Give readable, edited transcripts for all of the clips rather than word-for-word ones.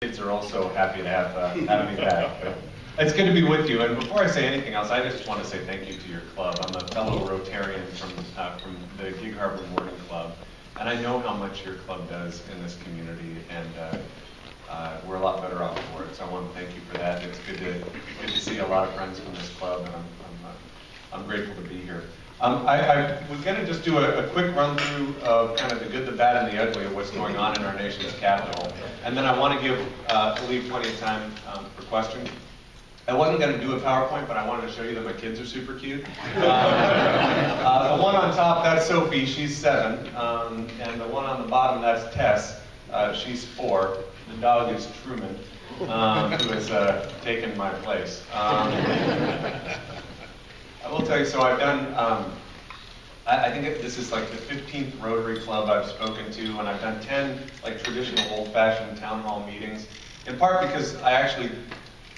Kids are also happy to have me back. But it's good to be with you. And before I say anything else, I just want to say thank you to your club. I'm a fellow Rotarian from the Gig Harbor Morning Club, and I know how much your club does in this community, and we're a lot better off for it. So I want to thank you for that. It's good to see a lot of friends from this club, and I'm grateful to be here. I was going to just do a quick run through of kind of the good, the bad, and the ugly of what's going on in our nation's capital. And then I want to leave plenty of time for questions. I wasn't going to do a PowerPoint, but I wanted to show you that my kids are super cute. The one on top, that's Sophie, she's 7. And the one on the bottom, that's Tess, she's 4. The dog is Truman, who has taken my place. I will tell you, so I've done, I think this is like the 15th Rotary Club I've spoken to, and I've done 10 like traditional old-fashioned town hall meetings, in part because I actually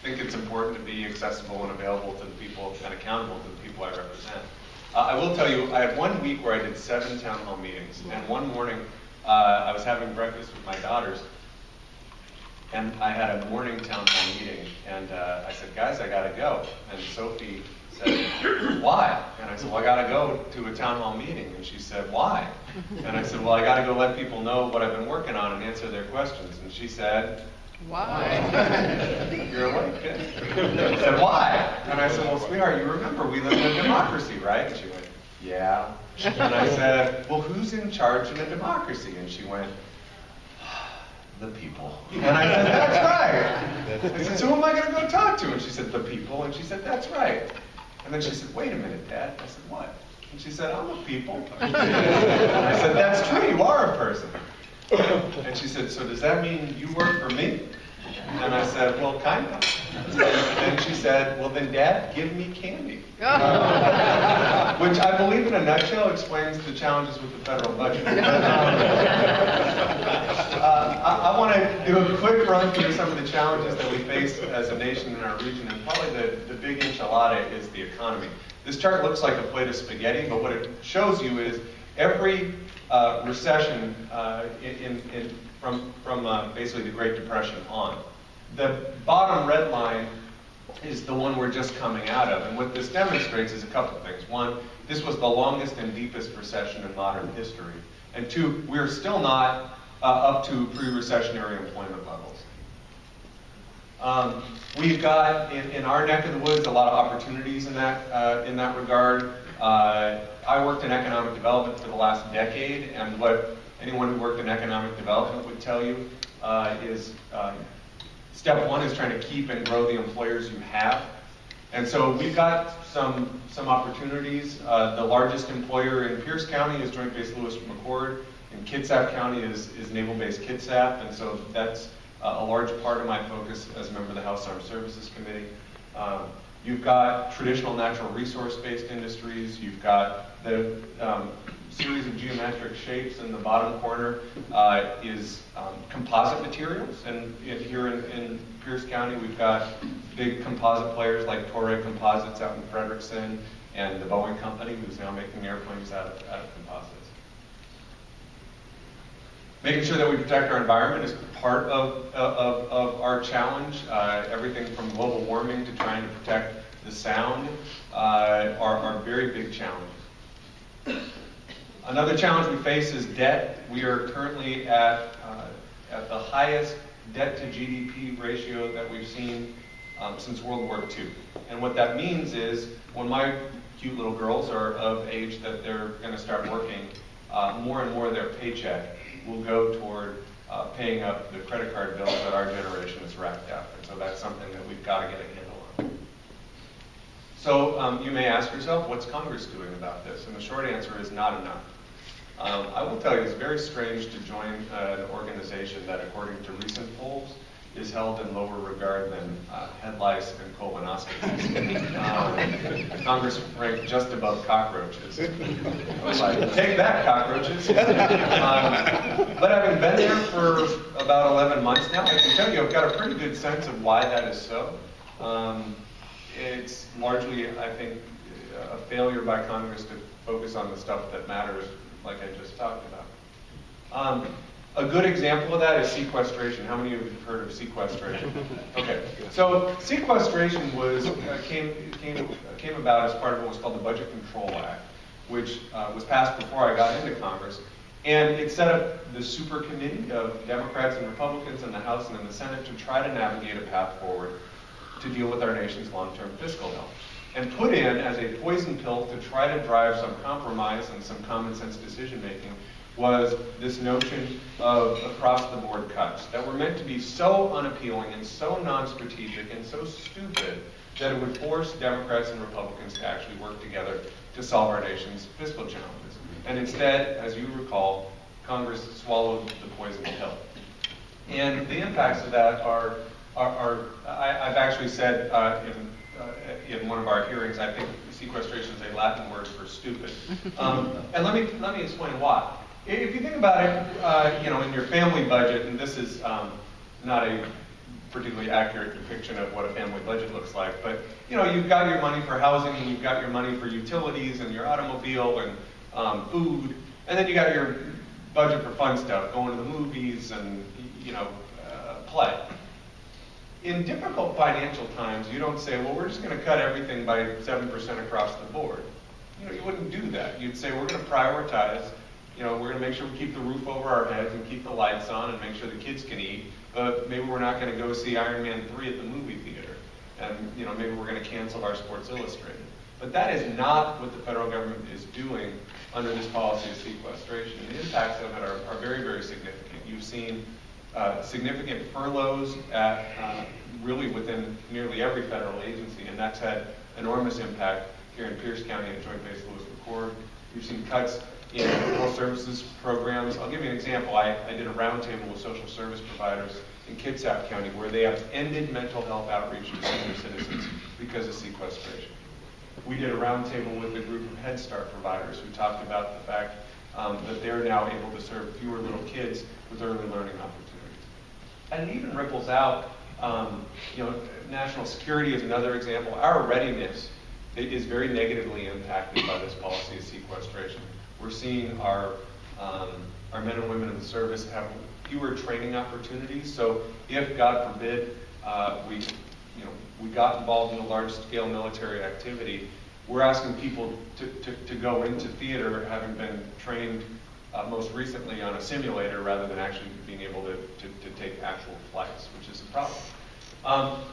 think it's important to be accessible and available to the people and accountable to the people I represent. I will tell you, I had one week where I did 7 town hall meetings, and one morning I was having breakfast with my daughters, and I had a morning town hall meeting, and I said, guys, I gotta go. And Sophie said, why? And I said, well, I gotta go to a town hall meeting. And she said, why? And I said, well, I gotta go let people know what I've been working on and answer their questions. And she said, why? You're awake, kid. I said, why? And I said, well, sweetheart, you remember we live in a democracy, right? And she went, yeah. And I said, well, who's in charge in a democracy? And she went, the people. And I said, that's right. I said, so who am I going to go talk to? And she said, the people. And she said, that's right. And then she said, wait a minute, Dad. I said, what? And she said, I'm a people. And I said, that's true, you are a person. And she said, so does that mean you work for me? And I said, well, kind of. And then she said, well, then, Dad, give me candy. Which I believe in a nutshell explains the challenges with the federal budget. I want to do a quick run through some of the challenges that we face as a nation in our region, and probably the big enchilada is the economy. This chart looks like a plate of spaghetti, but what it shows you is every recession from basically the Great Depression on. The bottom red line is the one we're just coming out of, and what this demonstrates is a couple of things. One, this was the longest and deepest recession in modern history, and 2, we're still not up to pre-recessionary employment levels. We've got in our neck of the woods a lot of opportunities in that regard. I worked in economic development for the last decade, and what anyone who worked in economic development would tell you is step 1 is trying to keep and grow the employers you have. And so we've got some opportunities. The largest employer in Pierce County is Joint Base Lewis McChord. In Kitsap County is Naval Base Kitsap, and so that's a large part of my focus as a member of the House Armed Services Committee. You've got traditional natural resource-based industries. You've got the series of geometric shapes in the bottom corner is composite materials. And here in Pierce County, we've got big composite players like Torre Composites out in Frederickson, and the Boeing Company, who's now making airplanes out of composites. Making sure that we protect our environment is part of our challenge. Everything from global warming to trying to protect the sound are very big challenges. Another challenge we face is debt. We are currently at the highest debt to GDP ratio that we've seen since World War II. And what that means is when my cute little girls are of age that they're going to start working, more and more of their paycheck will go toward paying up the credit card bills that our generation has racked up. And so that's something that we've got to get a handle on. So you may ask yourself, what's Congress doing about this? And the short answer is not enough. I will tell you, it's very strange to join an organization that, according to recent polls, is held in lower regard than head lice and colonoscopies. Congress ranked just above cockroaches. I was like, take that, cockroaches. But having been there for about 11 months now, I can tell you I've got a pretty good sense of why that is so. It's largely, I think, a failure by Congress to focus on the stuff that matters, like I just talked about. A good example of that is sequestration. How many of you have heard of sequestration? Okay, so sequestration came about as part of what was called the Budget Control Act, which was passed before I got into Congress. And it set up the super committee of Democrats and Republicans in the House and in the Senate to try to navigate a path forward to deal with our nation's long-term fiscal health. And put in as a poison pill to try to drive some compromise and some common sense decision making was this notion of across-the-board cuts that were meant to be so unappealing and so non-strategic and so stupid that it would force Democrats and Republicans to actually work together to solve our nation's fiscal challenges. And instead, as you recall, Congress swallowed the poison pill. And the impacts of that are I've actually said in one of our hearings, I think sequestration is a Latin word for stupid. And let me explain why. If you think about it, in your family budget, and this is not a particularly accurate depiction of what a family budget looks like, but you've got your money for housing, and you've got your money for utilities and your automobile and food, and then you got your budget for fun stuff, going to the movies and play. In difficult financial times, you don't say, well, we're just going to cut everything by 7% across the board. You wouldn't do that. You'd say, we're going to prioritize. We're going to make sure we keep the roof over our heads and keep the lights on and make sure the kids can eat, but maybe we're not going to go see Iron Man 3 at the movie theater. And maybe we're going to cancel our Sports Illustrated. But that is not what the federal government is doing under this policy of sequestration. The impacts of it are very, very significant. You've seen significant furloughs really within nearly every federal agency, and that's had enormous impact here in Pierce County at Joint Base Lewis McChord. You've seen cuts in rural services programs. I'll give you an example. I did a roundtable with social service providers in Kitsap County where they have ended mental health outreach to senior citizens because of sequestration. We did a roundtable with a group of Head Start providers who talked about the fact that they're now able to serve fewer little kids with early learning opportunities. And it even ripples out, national security is another example. Our readiness is very negatively impacted by this policy of sequestration. We're seeing our men and women in the service have fewer training opportunities. So if, God forbid, we got involved in a large-scale military activity, we're asking people to go into theater having been trained most recently on a simulator rather than actually being able to take actual flights, which is a problem.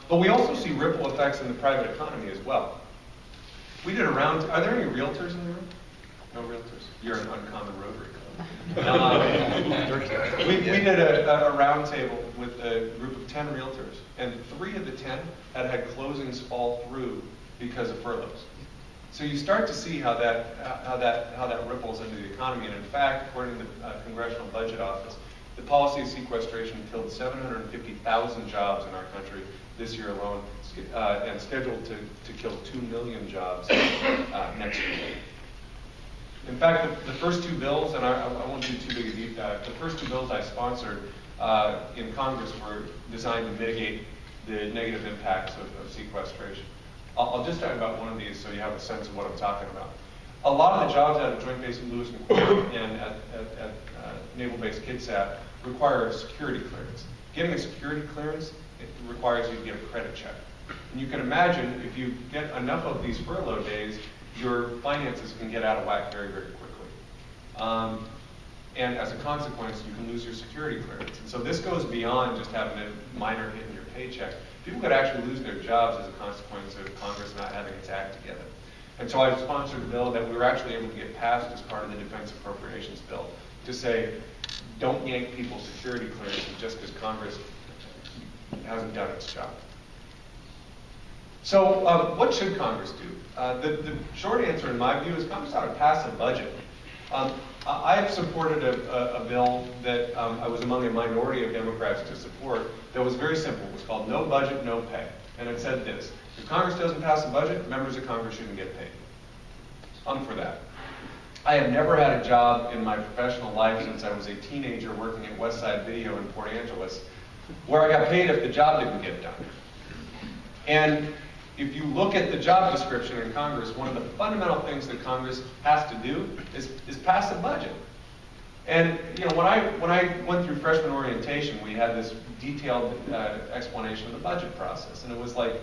But we also see ripple effects in the private economy as well. We did a round. Are there any realtors in the room? No realtors. You're an uncommon Rotary Club. We did a round table with a group of 10 realtors, and 3 of the 10 had closings fall through because of furloughs. So you start to see how that ripples into the economy. And in fact, according to the Congressional Budget Office, the policy of sequestration killed 750,000 jobs in our country this year alone, and scheduled to kill 2 million jobs next year. In fact, the first 2 bills, and I won't do too big a deep dive, the first 2 bills I sponsored in Congress were designed to mitigate the negative impacts of sequestration. I'll just talk about one of these so you have a sense of what I'm talking about. A lot of the jobs out of Joint Base Lewis McChord and at Naval Base Kitsap require a security clearance. Getting a security clearance, it requires you to get a credit check. And you can imagine if you get enough of these furlough days, your finances can get out of whack very, very quickly. And as a consequence, you can lose your security clearance. And so this goes beyond just having a minor hit in your paycheck. People could actually lose their jobs as a consequence of Congress not having its act together. And so I sponsored a bill that we were actually able to get passed as part of the Defense Appropriations Bill to say, don't yank people's security clearances just because Congress hasn't done its job. So what should Congress do? The short answer in my view is Congress ought to pass a budget. I have supported a bill that I was among a minority of Democrats to support that was very simple. It was called No Budget, No Pay. And it said this: if Congress doesn't pass a budget, members of Congress shouldn't get paid. I'm for that. I have never had a job in my professional life since I was a teenager working at Westside Video in Port Angeles where I got paid if the job didn't get done. And if you look at the job description in Congress, one of the fundamental things that Congress has to do is pass a budget. And when I went through freshman orientation, we had this detailed explanation of the budget process, and it was like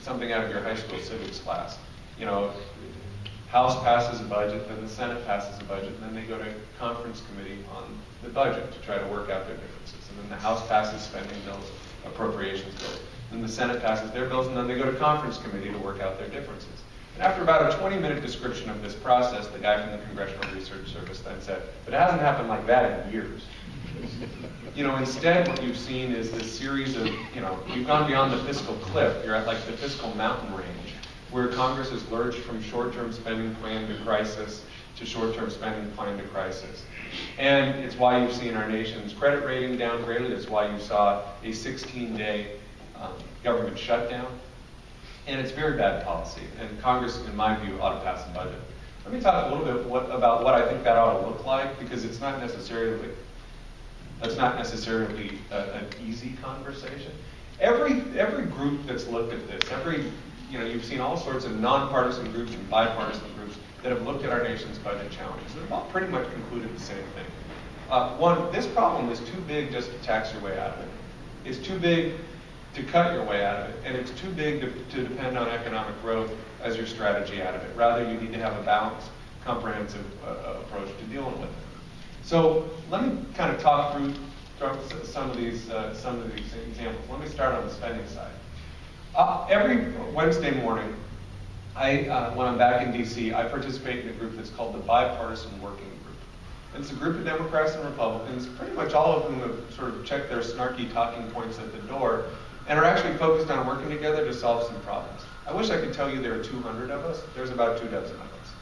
something out of your high school civics class. House passes a budget, then the Senate passes a budget, and then they go to conference committee on the budget to try to work out their differences. And then the House passes spending bills, appropriations bills. Then the Senate passes their bills, and then they go to conference committee to work out their differences. And after about a 20-minute description of this process, the guy from the Congressional Research Service then said, but it hasn't happened like that in years. Instead what you've seen is this series of, you've gone beyond the fiscal cliff. You're at like the fiscal mountain range, where Congress has lurched from short-term spending plan to crisis to short-term spending plan to crisis. And it's why you've seen our nation's credit rating downgraded. It's why you saw a 16-day government shutdown. And it's very bad policy. And Congress, in my view, ought to pass a budget. Let me talk a little bit about what I think that ought to look like, because it's not necessarily, that's not necessarily an easy conversation. Every group that's looked at this, you've seen all sorts of nonpartisan groups and bipartisan groups that have looked at our nation's budget challenges. They've all pretty much concluded the same thing. One, this problem is too big just to tax your way out of it. It's too big to cut your way out of it, and it's too big to depend on economic growth as your strategy out of it. Rather, you need to have a balanced, comprehensive approach to dealing with it. So let me kind of talk through some of these examples. Let me start on the spending side. Every Wednesday morning, when I'm back in DC, I participate in a group that's called the Bipartisan Working Group. It's a group of Democrats and Republicans, pretty much all of whom have sort of checked their snarky talking points at the door, and are actually focused on working together to solve some problems. I wish I could tell you there are 200 of us. There's about 24 of us.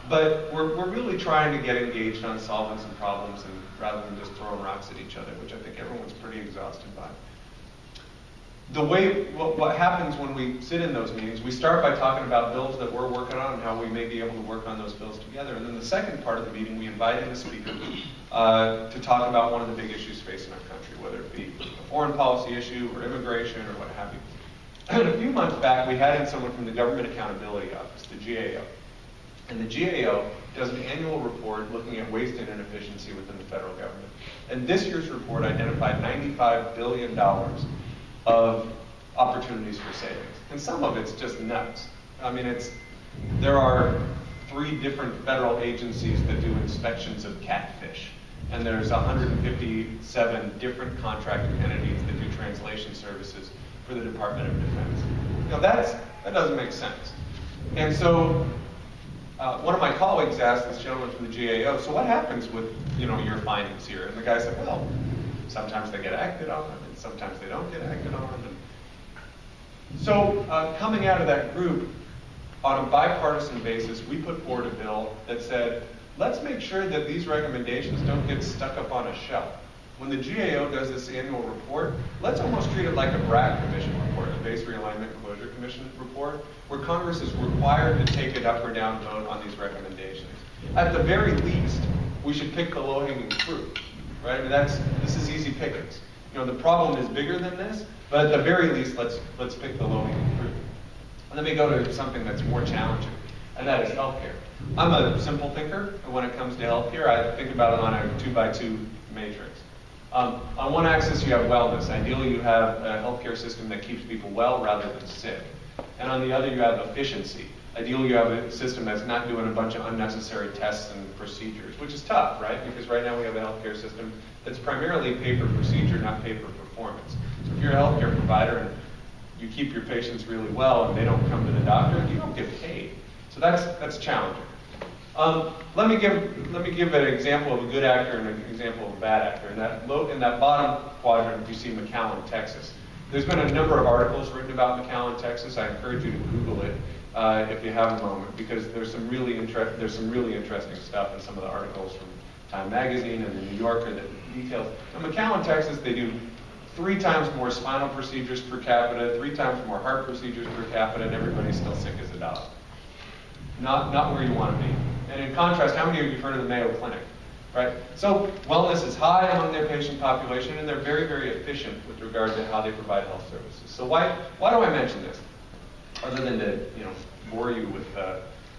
But we're really trying to get engaged on solving some problems, and rather than just throwing rocks at each other, which I think everyone's pretty exhausted by. What happens when we sit in those meetings, we start by talking about bills that we're working on and how we may be able to work on those bills together. And then the second part of the meeting, we invite in a speaker to talk about one of the big issues facing our country, whether it be a foreign policy issue or immigration or what have you. And a few months back, we had in someone from the Government Accountability Office, the GAO. And the GAO does an annual report looking at waste and inefficiency within the federal government. And this year's report identified $95 billion of opportunities for savings. And some of it's just nuts. I mean, there are 3 different federal agencies that do inspections of catfish. And there's 157 different contracting entities that do translation services for the Department of Defense. That doesn't make sense. And so one of my colleagues asked this gentleman from the GAO, so what happens with your findings here? And the guy said, well, sometimes they get acted on, and sometimes they don't get acted on. And so coming out of that group, on a bipartisan basis, we put forward a bill that said, let's make sure that these recommendations don't get stuck up on a shelf. When the GAO does this annual report, let's almost treat it like a BRAC Commission report, a Base Realignment and Closure Commission report, where Congress is required to take an up or down vote on these recommendations. At the very least, we should pick the low-hanging fruit, right? I mean, this is easy pickings. The problem is bigger than this, but at the very least, let's pick the low-hanging fruit. And then we go to something that's more challenging, and that is healthcare. I'm a simple thinker, and when it comes to healthcare, I think about it on a 2x2 matrix. On one axis, you have wellness. Ideally, you have a healthcare system that keeps people well rather than sick. And on the other, you have efficiency. Ideally, you have a system that's not doing a bunch of unnecessary tests and procedures, which is tough, right? Because right now we have a healthcare system that's primarily pay per procedure, not pay per performance. So if you're a healthcare provider and you keep your patients really well and they don't come to the doctor, you don't get paid. So that's challenging. Let me give an example of a good actor and an example of a bad actor. In that bottom quadrant, you see McAllen, Texas. There's been a number of articles written about McAllen, Texas. I encourage you to Google it if you have a moment, because there's some really interesting stuff in some of the articles from Time Magazine and the New Yorker that details. In McAllen, Texas, they do 3 times more spinal procedures per capita, 3 times more heart procedures per capita, and everybody's still sick as a dog. Not where you want to be. And in contrast, how many of you have heard of the Mayo Clinic? Right? So wellness is high among their patient population, and they're very, very efficient with regard to how they provide health services. So why do I mention this? Other than to bore you with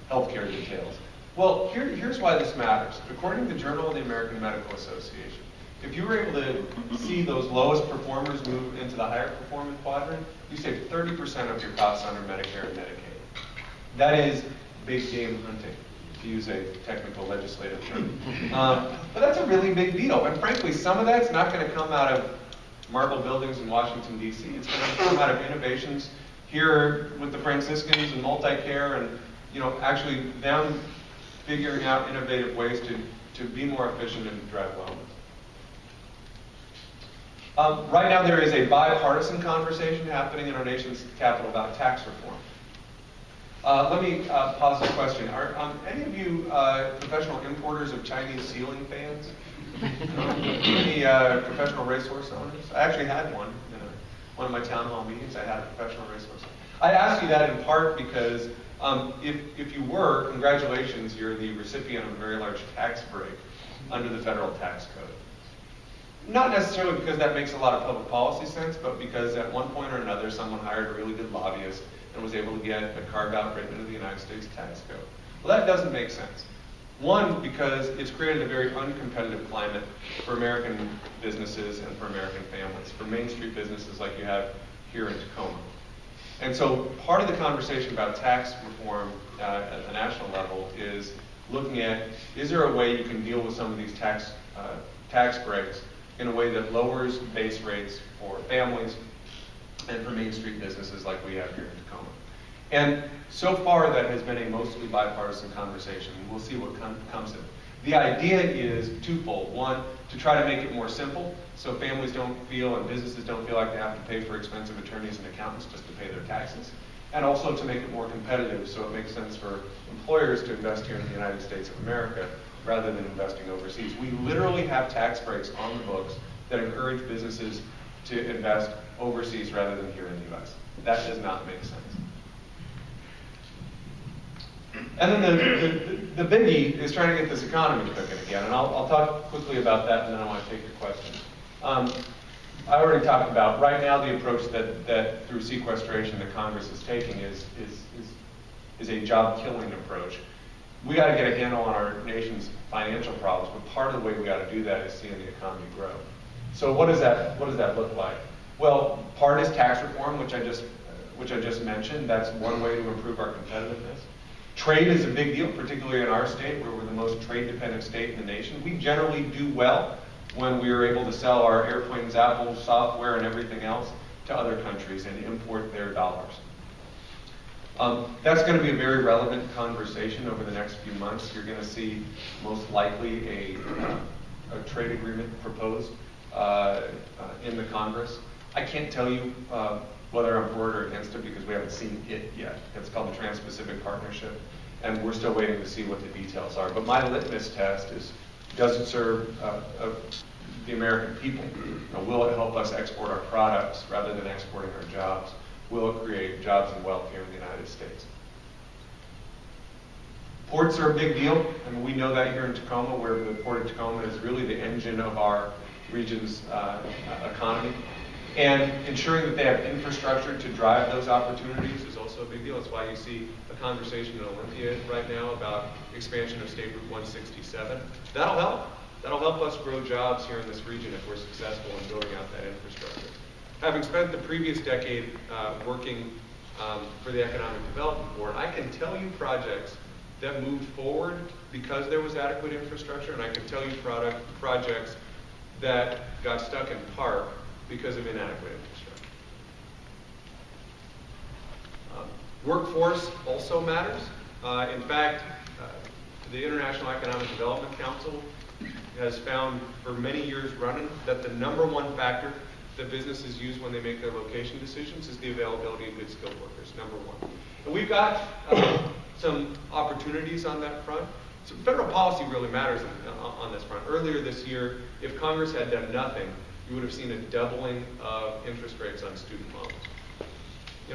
healthcare details. Well, here's why this matters. According to the Journal of the American Medical Association, if you were able to see those lowest performers move into the higher performing quadrant, you save 30% of your costs under Medicare and Medicaid. That is big game hunting, to use a technical legislative term. But that's a really big deal. And frankly, some of that's not going to come out of marble buildings in Washington, D.C. It's going to come out of innovations here with the Franciscans and multi-care and, actually them figuring out innovative ways to be more efficient and drive wellness. Right now there is a bipartisan conversation happening in our nation's capital about tax reform. Let me pause the question. Are any of you professional importers of Chinese ceiling fans? Any professional racehorse owners? I actually had one in one of my town hall meetings. I had a professional racehorse. I asked you that in part because if you were, congratulations, you're the recipient of a very large tax break under the federal tax code. Not necessarily because that makes a lot of public policy sense, but because at one point or another someone hired a really good lobbyist and was able to get a carve-out written into the United States tax code. Well, that doesn't make sense. One, because it's created a very uncompetitive climate for American businesses and for American families, for Main Street businesses like you have here in Tacoma. And so part of the conversation about tax reform at the national level is looking at, is there a way you can deal with some of these tax breaks in a way that lowers base rates for families and for Main Street businesses like we have here in Tacoma. And so far that has been a mostly bipartisan conversation. We'll see what comes of it. The idea is twofold. One, to try to make it more simple so families don't feel and businesses don't feel like they have to pay for expensive attorneys and accountants just to pay their taxes. And also to make it more competitive so it makes sense for employers to invest here in the United States of America rather than investing overseas. We literally have tax breaks on the books that encourage businesses to invest overseas rather than here in the U.S. That does not make sense. And then the biggie is trying to get this economy cooking again, and I'll talk quickly about that, and then I want to take your questions. I already talked about right now the approach that through sequestration that Congress is taking is a job-killing approach. We got to get a handle on our nation's financial problems, but part of the way we got to do that is seeing the economy grow. So what does that look like? Well, part is tax reform, which I just mentioned. That's one way to improve our competitiveness. Trade is a big deal, particularly in our state, where we're the most trade-dependent state in the nation. We generally do well when we are able to sell our airplanes, Apple software, and everything else to other countries and import their dollars. That's going to be a very relevant conversation over the next few months. You're going to see most likely a trade agreement proposed in the Congress. I can't tell you whether I'm for it or against it because we haven't seen it yet. It's called the Trans-Pacific Partnership, and we're still waiting to see what the details are. But my litmus test is, does it serve the American people? Will it help us export our products rather than exporting our jobs? Will it create jobs and wealth here in the United States? Ports are a big deal. I mean, we know that here in Tacoma, where the Port of Tacoma is really the engine of our region's economy. And ensuring that they have infrastructure to drive those opportunities is also a big deal. That's why you see a conversation in Olympia right now about expansion of State Route 167. That'll help. That'll help us grow jobs here in this region if we're successful in building out that infrastructure. Having spent the previous decade working for the Economic Development Board, I can tell you projects that moved forward because there was adequate infrastructure, and I can tell you projects that got stuck in park because of inadequate infrastructure. Workforce also matters. In fact, the International Economic Development Council has found for many years running that the #1 factor that businesses use when they make their location decisions is the availability of good skilled workers, #1. And we've got some opportunities on that front. So federal policy really matters on this front. Earlier this year, if Congress had done nothing, you would have seen a doubling of interest rates on student loans.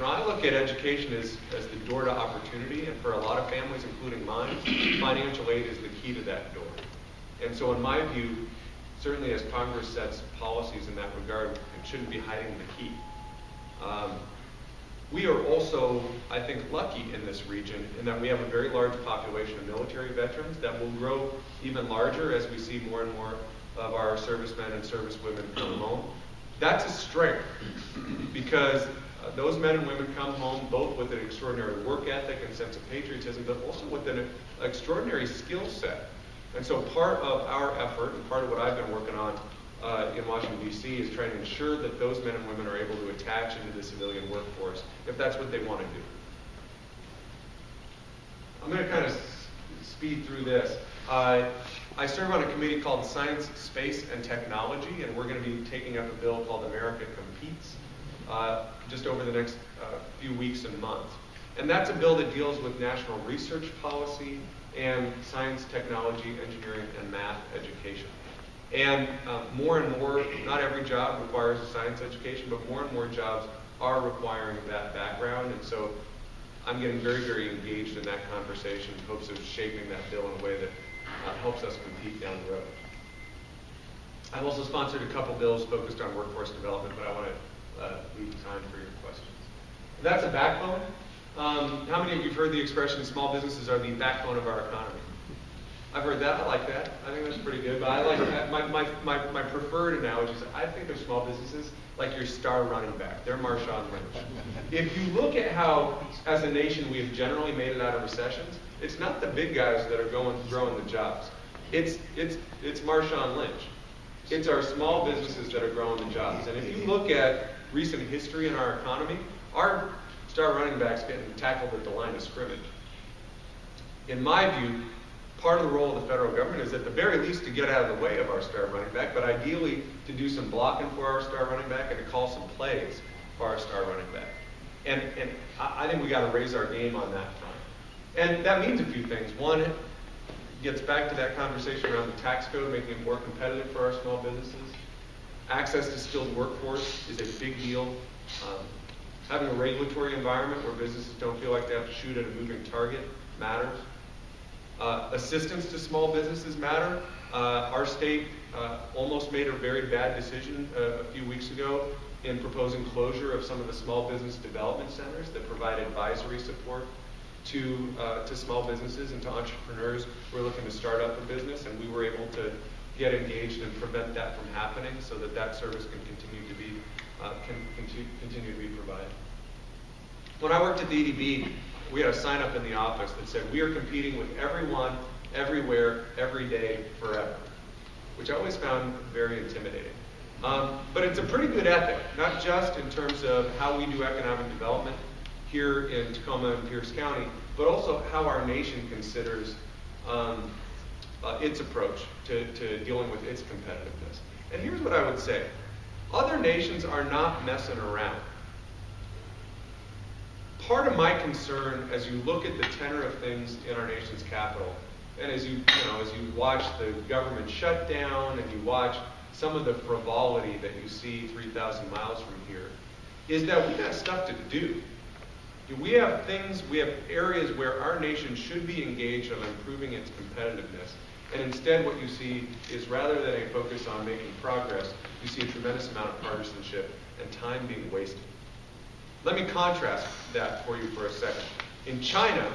I look at education as the door to opportunity, and for a lot of families, including mine, financial aid is the key to that door. And so in my view, certainly as Congress sets policies in that regard, it shouldn't be hiding the key. We are also, I think, lucky in this region in that we have a very large population of military veterans that will grow even larger as we see more and more of our servicemen and servicewomen come home. That's a strength because those men and women come home both with an extraordinary work ethic and sense of patriotism, but also with an extraordinary skill set. And so part of our effort, and part of what I've been working on in Washington, D.C., is trying to ensure that those men and women are able to attach into the civilian workforce if that's what they want to do. I'm going to kind of speed through this. I serve on a committee called Science, Space, and Technology, and we're going to be taking up a bill called America Competes just over the next few weeks and months. And that's a bill that deals with national research policy and science, technology, engineering, and math education. And more and more, not every job requires a science education, but more and more jobs are requiring that background. And so I'm getting very, very engaged in that conversation in hopes of shaping that bill in a way that helps us compete down the road. I've also sponsored a couple bills focused on workforce development, but I want to leave time for your questions. That's a backbone. How many of you have heard the expression, small businesses are the backbone of our economy? I've heard that. I like that. I think that's pretty good. But I like my preferred analogy is I think of small businesses like your star running back. They're Marshawn Lynch. If you look at how, as a nation, we have generally made it out of recessions, it's not the big guys that are growing the jobs. It's Marshawn Lynch. It's our small businesses that are growing the jobs. And if you look at recent history in our economy, our star running back's getting tackled at the line of scrimmage. In my view, part of the role of the federal government is at the very least to get out of the way of our star running back, but ideally to do some blocking for our star running back and to call some plays for our star running back. And I think we got to raise our game on that front. And that means a few things. One, it gets back to that conversation around the tax code, making it more competitive for our small businesses. Access to skilled workforce is a big deal. Having a regulatory environment where businesses don't feel like they have to shoot at a moving target matters. Assistance to small businesses matter. Our state almost made a very bad decision a few weeks ago in proposing closure of some of the small business development centers that provide advisory support to small businesses and to entrepreneurs who are looking to start up a business, and we were able to get engaged and prevent that from happening so that that service can continue to be provided. When I worked at the EDB, we had a sign up in the office that said, "We are competing with everyone, everywhere, every day, forever," which I always found very intimidating. But it's a pretty good ethic, not just in terms of how we do economic development here in Tacoma and Pierce County, but also how our nation considers its approach to dealing with its competitiveness. And here's what I would say. Other nations are not messing around. Part of my concern as you look at the tenor of things in our nation's capital, and as you watch the government shutdown and you watch some of the frivolity that you see 3,000 miles from here, is that we got stuff to do. We have areas where our nation should be engaged on improving its competitiveness. And instead what you see is rather than a focus on making progress, you see a tremendous amount of partisanship and time being wasted. Let me contrast that for you for a second. In China,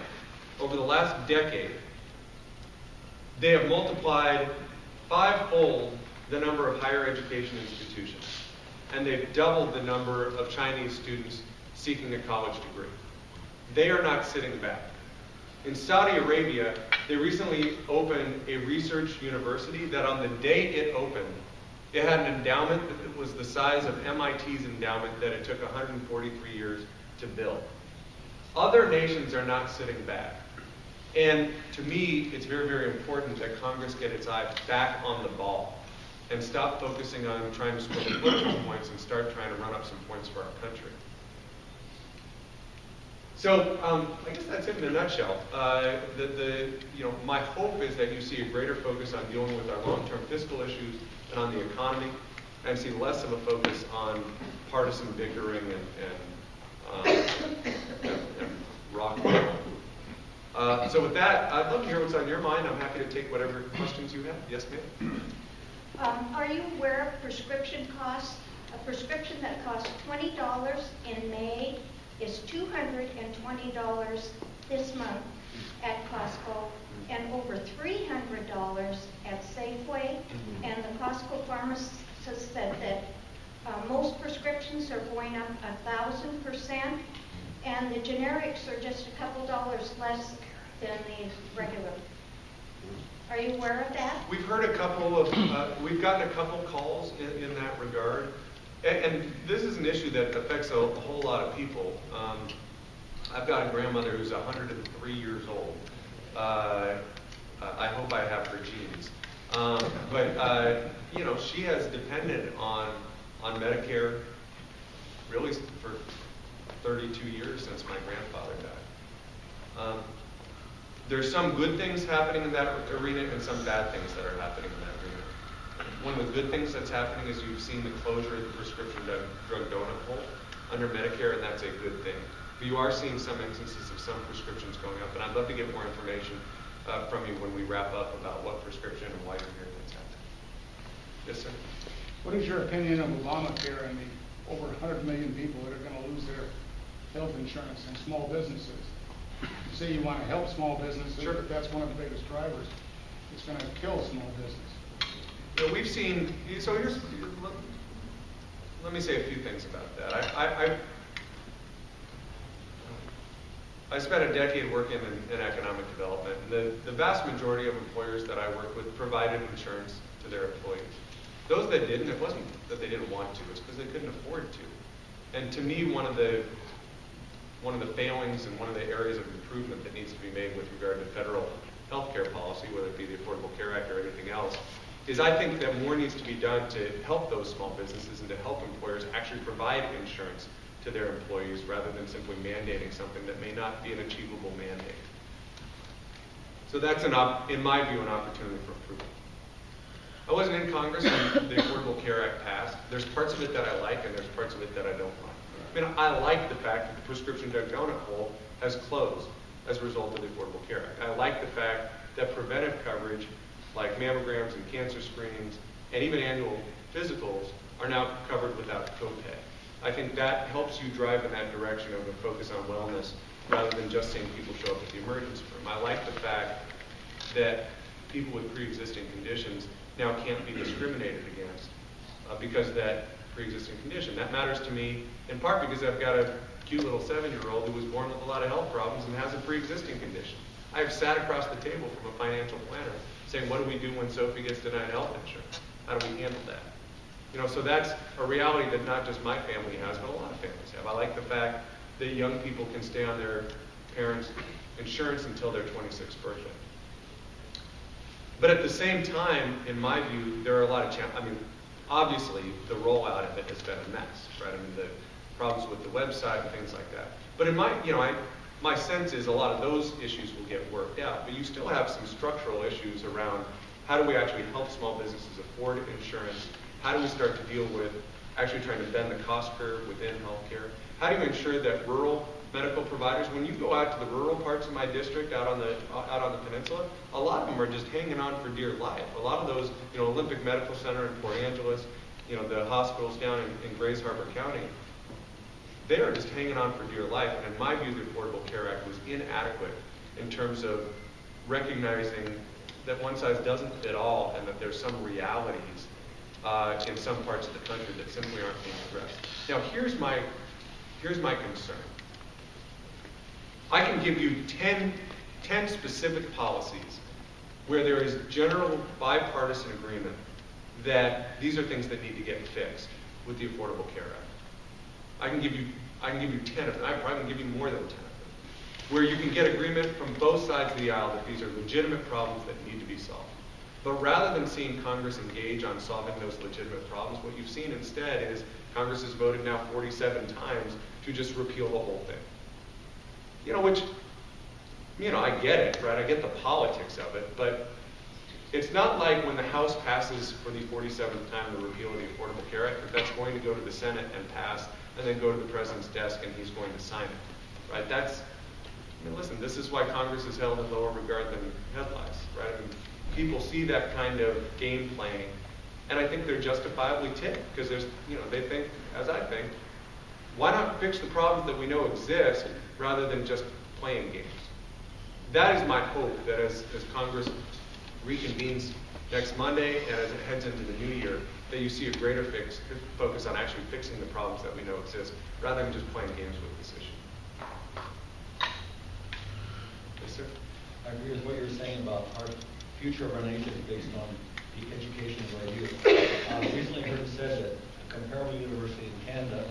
over the last decade, they have multiplied 5-fold the number of higher education institutions. And they've doubled the number of Chinese students seeking a college degree. They are not sitting back. In Saudi Arabia, they recently opened a research university that on the day it opened, it had an endowment that was the size of MIT's endowment that it took 143 years to build. Other nations are not sitting back. And to me, it's very, very important that Congress get its eye back on the ball and stop focusing on trying to score political points and start trying to run up some points for our country. So I guess that's it in a nutshell. My hope is that you see a greater focus on dealing with our long-term fiscal issues and on the economy, and see less of a focus on partisan bickering and rock and roll. So with that, I'd love to hear what's on your mind. I'm happy to take whatever questions you have. Yes, ma'am? Are you aware of prescription costs? A prescription that costs $20 in May is $220 this month at Costco and over $300 at Safeway. And the Costco pharmacist said that most prescriptions are going up 1,000%, and the generics are just a couple dollars less than the regular. Are you aware of that? We've heard a couple of, we've gotten a couple calls in that regard. And this is an issue that affects a whole lot of people. I've got a grandmother who's 103 years old. I hope I have her genes. But you know, she has depended on Medicare really for 32 years since my grandfather died. There's some good things happening in that arena and some bad things that are happening in that arena. One of the good things that's happening is you've seen the closure of the prescription drug donut hole under Medicare, and that's a good thing. But you are seeing some instances of some prescriptions going up, and I'd love to get more information from you when we wrap up about what prescription and why you're hearing that's happening. Yes, sir? What is your opinion of Obamacare and the over 100 million people that are going to lose their health insurance and small businesses? You say you want to help small businesses, sure, but that's one of the biggest drivers. It's going to kill small business. You know, we've seen, so let me say a few things about that. I spent a decade working in economic development, and the vast majority of employers that I work with provided insurance to their employees. Those that didn't, it wasn't that they didn't want to, it's because they couldn't afford to. And to me, one of the failings and one of the areas of improvement that needs to be made with regard to federal health care policy, whether it be the Affordable Care Act or anything else, is I think that more needs to be done to help those small businesses and to help employers actually provide insurance to their employees rather than simply mandating something that may not be an achievable mandate. So that's, in my view, an opportunity for improvement. I wasn't in Congress when the Affordable Care Act passed. There's parts of it that I like and there's parts of it that I don't like. I mean, I like the fact that the prescription drug donut hole has closed as a result of the Affordable Care Act. I like the fact that preventive coverage like mammograms and cancer screenings and even annual physicals are now covered without copay. I think that helps you drive in that direction of a focus on wellness rather than just seeing people show up at the emergency room. I like the fact that people with pre-existing conditions now can't be discriminated against because of that pre-existing condition. That matters to me in part because I've got a cute little 7-year-old who was born with a lot of health problems and has a pre-existing condition. I've sat across the table from a financial planner saying, what do we do when Sophie gets denied health insurance? How do we handle that? You know, so that's a reality that not just my family has, but a lot of families have. I like the fact that young people can stay on their parents' insurance until their 26th birthday. But at the same time, in my view, there are a lot of challenges. I mean, obviously, the rollout of it has been a mess, right? I mean, the problems with the website and things like that. But in my sense is a lot of those issues will get worked out. But you still have some structural issues around how do we actually help small businesses afford insurance? How do we start to deal with actually trying to bend the cost curve within healthcare? How do you ensure that rural medical providers, when you go out to the rural parts of my district, out on the peninsula, a lot of them are just hanging on for dear life. A lot of those, you know, Olympic Medical Center in Port Angeles, you know, the hospitals down in Grays Harbor County, they are just hanging on for dear life. And in my view, the Affordable Care Act was inadequate in terms of recognizing that one size doesn't fit all and that there's some realities in some parts of the country that simply aren't being addressed. Now, here's my concern. I can give you 10 specific policies where there is general bipartisan agreement that these are things that need to get fixed with the Affordable Care Act. I can give you 10 of them. I probably can give you more than 10 of them, where you can get agreement from both sides of the aisle that these are legitimate problems that need to be solved. But rather than seeing Congress engage on solving those legitimate problems, what you've seen instead is Congress has voted now 47 times to just repeal the whole thing. You know, which, you know, I get it, right? I get the politics of it, but it's not like when the House passes for the 47th time the repeal of the Affordable Care Act, that that's going to go to the Senate and pass, and then go to the President's desk and he's going to sign it, right? That's, I mean, listen, this is why Congress is held in lower regard than headlines, right? I mean, people see that kind of game playing, and I think they're justifiably ticked because there's, you know, they think, as I think, Why not fix the problems that we know exist rather than just playing games? That is my hope, that as Congress reconvenes next Monday and as it heads into the new year, that you see a greater focus on actually fixing the problems that we know exist, rather than just playing games with this issue. Yes, sir? I agree with what you're saying about our future of our nation based on the education of our youth. I recently heard it said that a comparable university in Canada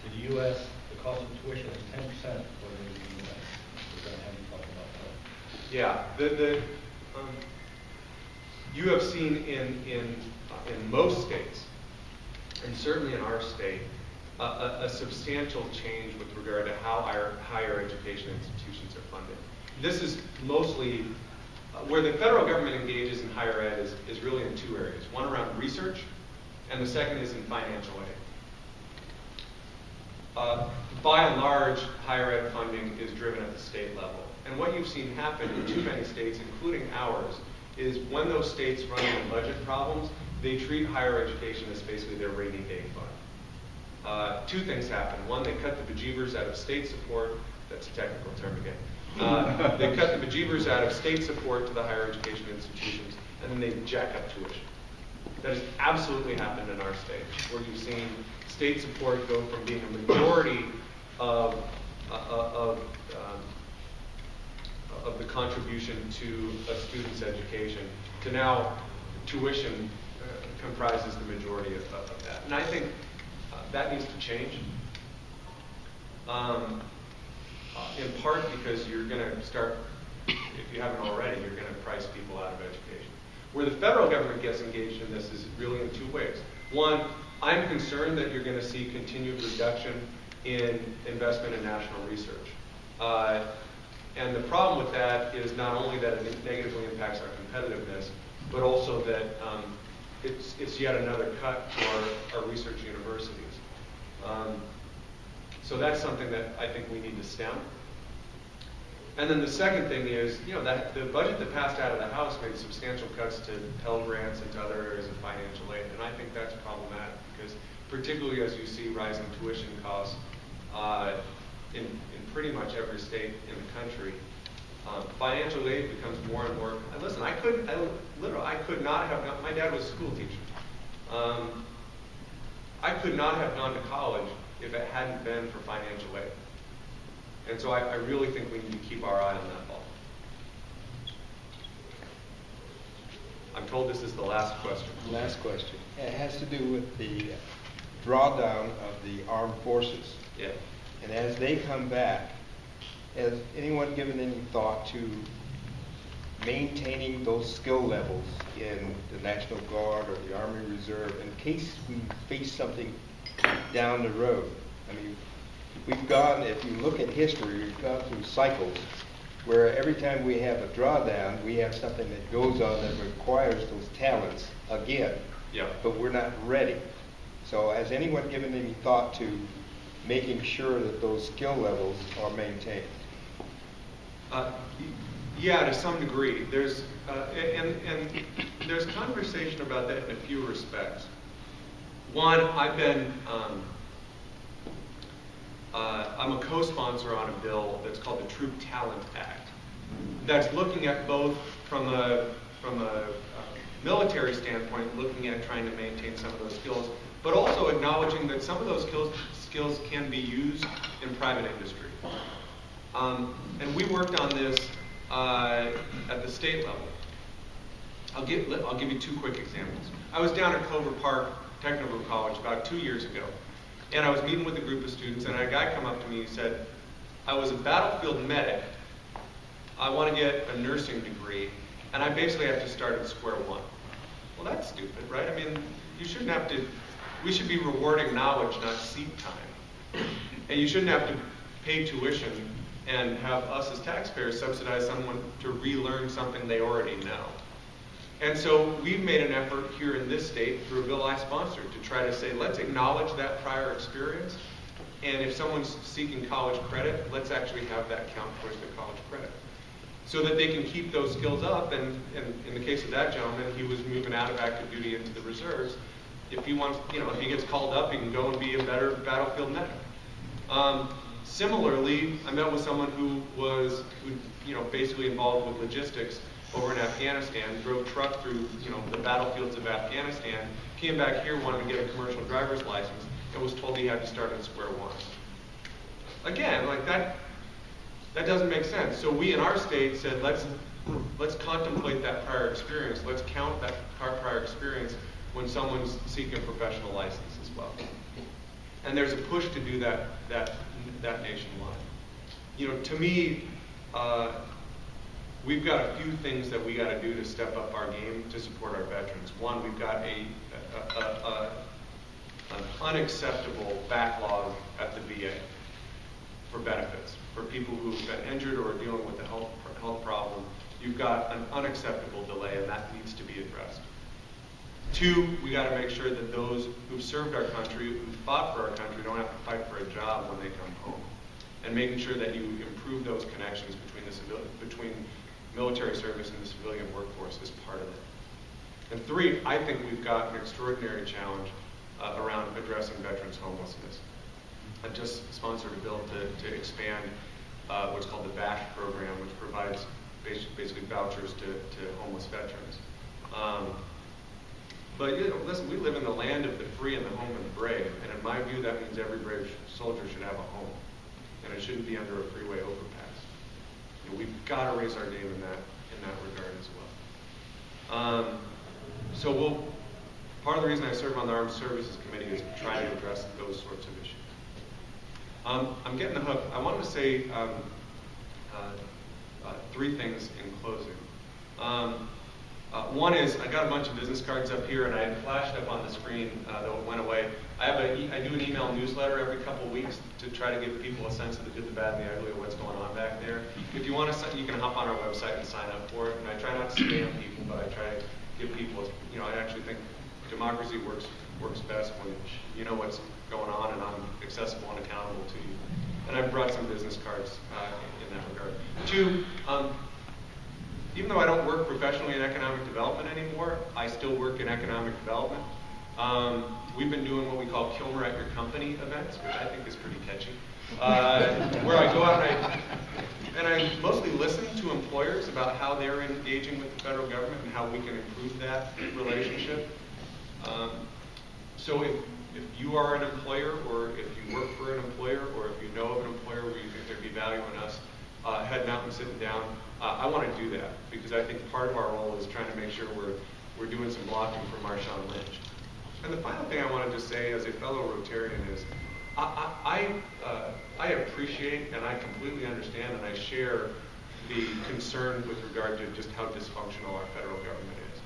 to the U.S., the cost of tuition is 10% of what it is in the U.S. We're going to have you talk about that. Yeah, you have seen in most states, and certainly in our state, a substantial change with regard to how our higher education institutions are funded. This is mostly where the federal government engages in higher ed is really in two areas. One around research, and the second is in financial aid. By and large, higher ed funding is driven at the state level. And what you've seen happen in too many states, including ours, is when those states run into budget problems, they treat higher education as basically their rainy day fund. Two things happen. One, they cut the bejeebers out of state support. That's a technical term again. They cut the bejeebers out of state support to the higher education institutions, and then they jack up tuition. That has absolutely happened in our state, where you've seen state support go from being a majority of the contribution to a student's education to now tuition comprises the majority of that. And I think that needs to change. In part because you're going to start, if you haven't already, you're going to price people out of education. Where the federal government gets engaged in this is really in two ways. One, I'm concerned that you're going to see continued reduction in investment in national research. And the problem with that is not only that it negatively impacts our competitiveness, but also that it's yet another cut to our research universities. So that's something that I think we need to stem. And then the second thing is, that the budget that passed out of the House made substantial cuts to Pell Grants and to other areas of financial aid, and I think that's problematic because particularly as you see rising tuition costs in pretty much every state in the country, financial aid becomes more and more. Listen, I could not have gone. My dad was a school teacher. I could not have gone to college if it hadn't been for financial aid. And so I really think we need to keep our eye on that ball. I'm told this is the last question. Last question. It has to do with the drawdown of the armed forces. Yeah. And as they come back, has anyone given any thought to maintaining those skill levels in the National Guard or the Army Reserve in case we face something down the road? I mean, we've gone, if you look at history, we've gone through cycles where every time we have a drawdown, we have something that goes on that requires those talents again. Yeah. But we're not ready. So has anyone given any thought to making sure that those skill levels are maintained? Yeah, to some degree. There's and there's conversation about that in a few respects. One, I'm a co-sponsor on a bill that's called the Troop Talent Act. That's looking at both from a military standpoint, looking at trying to maintain some of those skills, but also acknowledging that some of those skills can be used in private industry. And we worked on this at the state level. I'll give you two quick examples. I was down at Clover Park Technical College about 2 years ago, and I was meeting with a group of students, and a guy come up to me and said, I was a battlefield medic, I want to get a nursing degree, and I basically have to start at square one. Well, that's stupid, right? I mean, we should be rewarding knowledge, not seat time. And you shouldn't have to pay tuition and have us as taxpayers subsidize someone to relearn something they already know. And so we've made an effort here in this state through a bill I sponsored to try to say, let's acknowledge that prior experience. And if someone's seeking college credit, let's actually have that count towards their college credit, so that they can keep those skills up. And in the case of that gentleman, he was moving out of active duty into the reserves. If he wants, if he gets called up, he can go and be a better battlefield medic. Similarly, I met with someone who was, basically involved with logistics over in Afghanistan, drove truck through, the battlefields of Afghanistan, came back here, wanted to get a commercial driver's license, and was told he had to start at square one. Again, like that doesn't make sense. So we in our state said, let's contemplate that prior experience. Let's count that prior experience when someone's seeking a professional license as well. And there's a push to do that nationwide. To me, we've got a few things that we got to do to step up our game to support our veterans. One, we've got an unacceptable backlog at the VA for benefits. For people who've been injured or are dealing with a health problem, you've got an unacceptable delay, and that needs to be addressed. Two, we got to make sure that those who've served our country, who fought for our country, don't have to fight for a job when they come home. And making sure that you improve those connections between military service and the civilian workforce is part of it. And three, I think we've got an extraordinary challenge around addressing veterans' homelessness. I just sponsored a bill to expand what's called the VAC program, which provides basically vouchers to homeless veterans. But listen, we live in the land of the free and the home of the brave, and in my view, that means every brave soldier should have a home, and it shouldn't be under a freeway overpass. We've got to raise our game in that regard as well. So part of the reason I serve on the Armed Services Committee is to try to address those sorts of issues. I'm getting the hook. I wanted to say three things in closing. One is, I got a bunch of business cards up here, and I had flashed up on the screen, though it went away. I do an email newsletter every couple of weeks to try to give people a sense of the good, the bad, and the ugly of what's going on back there. If you want to, you can hop on our website and sign up for it. And I try not to spam people, but I try to give people, I actually think democracy works best when you know what's going on and I'm accessible and accountable to you. And I've brought some business cards in that regard. Two, even though I don't work professionally in economic development anymore, I still work in economic development. We've been doing what we call Kilmer at your company events, which I think is pretty catchy, where I go out and I mostly listen to employers about how they're engaging with the federal government and how we can improve that relationship. So if you are an employer, or if you work for an employer, or if you know of an employer where you think there'd be value in us heading out and sitting down, I want to do that, because I think part of our role is trying to make sure we're doing some blocking for Marshawn Lynch. And the final thing I wanted to say as a fellow Rotarian is I appreciate and I completely understand and I share the concern with regard to just how dysfunctional our federal government is.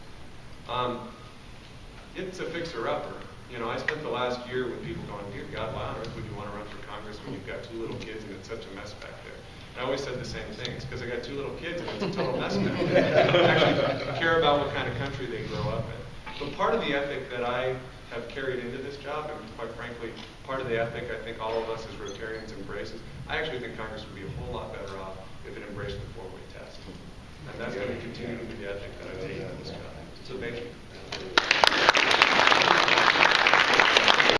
It's a fixer-upper. I spent the last year with people going, dear God, why on earth would you want to run for Congress when you've got two little kids and it's such a mess back there? And I always said the same thing. It's because I got two little kids and it's a total mess back there. I actually care about what kind of country they grow up in. But part of the ethic that I have carried into this job, and quite frankly, part of the ethic I think all of us as Rotarians embraces, I actually think Congress would be a whole lot better off if it embraced the four-way test. And that's going to continue to be the ethic that I take into this job. So thank you.